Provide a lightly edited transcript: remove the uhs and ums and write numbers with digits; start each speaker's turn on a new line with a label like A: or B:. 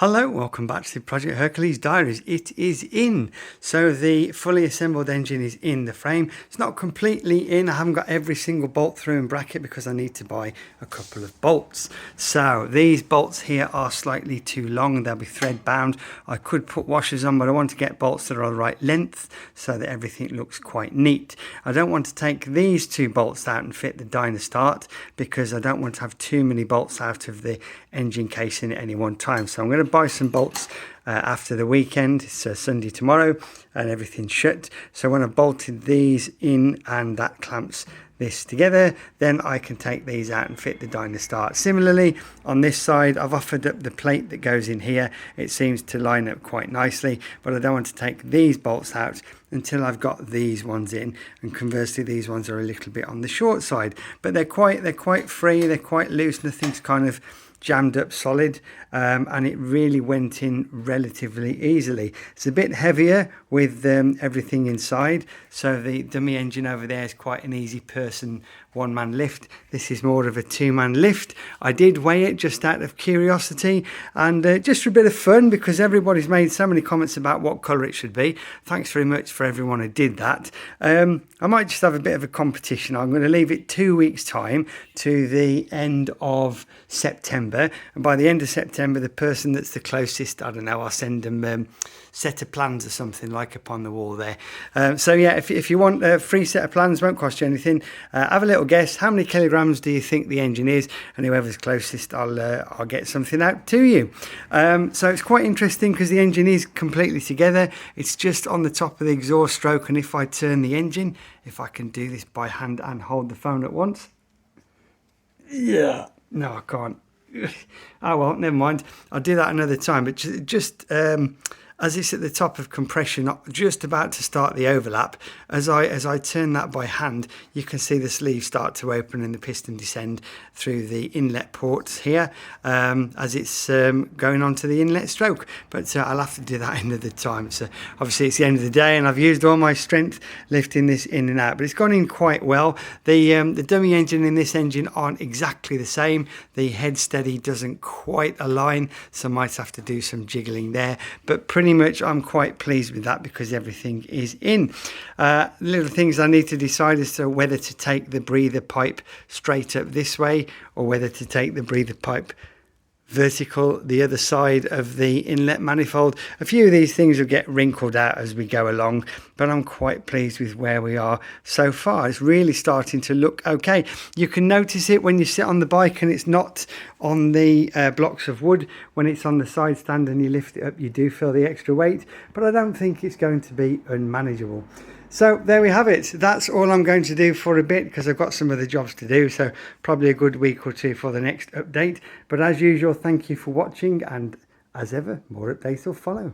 A: Hello, welcome back to the Project Hercules Diaries. It is in. So the fully assembled engine is in the frame. It's not completely in. I haven't got every single bolt through and bracket because I need to buy a couple of bolts. So these bolts here are slightly too long. They'll be thread bound. I could put washers on, but I want to get bolts that are the right length so that everything looks quite neat. I don't want to take these two bolts out and fit the Dynastart because I don't want to have too many bolts out of the engine casing at any one time. So I'm going to buy some bolts after the weekend. It's Sunday tomorrow and everything's shut. So when I've bolted these in and that clamps this together, then I can take these out and fit the Dynastart. Similarly on this side, I've offered up the plate that goes in here. It seems to line up quite nicely, but I don't want to take these bolts out until I've got these ones in, and conversely these ones are a little bit on the short side, but they're quite free, they're quite loose, nothing's kind of jammed up solid, and it really went in relatively easily. It's a bit heavier with everything inside, so the dummy engine over there is quite an easy person one-man lift. This is more of a two-man lift. I did weigh it just out of curiosity and just for a bit of fun, because everybody's made so many comments about what colour it should be. Thanks very much for everyone who did that. I might just have a bit of a competition. I'm going to leave it 2 weeks time to the end of September, and by the end of September the person that's the closest, I don't know, I'll send them set of plans or something like up on the wall there. So yeah, if you want a free set of plans, won't cost you anything. Have a little guess, how many kilograms do you think the engine is, and whoever's closest, I'll get something out to you. So it's quite interesting because the engine is completely together. It's just on the top of the exhaust stroke, and if I turn the engine, if I can do this by hand and hold the phone at once, yeah, no I can't. Oh well, never mind, I'll do that another time. But just as it's at the top of compression, just about to start the overlap, as I turn that by hand, you can see the sleeve start to open and the piston descend through the inlet ports here as it's going on to the inlet stroke. But I'll have to do that another time. So obviously it's the end of the day and I've used all my strength lifting this in and out, but it's gone in quite well. The dummy engine in this engine aren't exactly the same. The head steady doesn't quite align, so I might have to do some jiggling there, but pretty much I'm quite pleased with that because everything is in. Little things I need to decide as to whether to take the breather pipe straight up this way or whether to take the breather pipe vertical the other side of the inlet manifold. A few of these things will get wrinkled out as we go along, but I'm quite pleased with where we are so far. It's really starting to look okay. You can notice it when you sit on the bike and it's not on the blocks of wood. When it's on the side stand and you lift it up, you do feel the extra weight, but I don't think it's going to be unmanageable. So there we have it. That's all I'm going to do for a bit because I've got some other jobs to do. So probably a good week or two for the next update. But as usual, thank you for watching. And as ever, more updates will follow.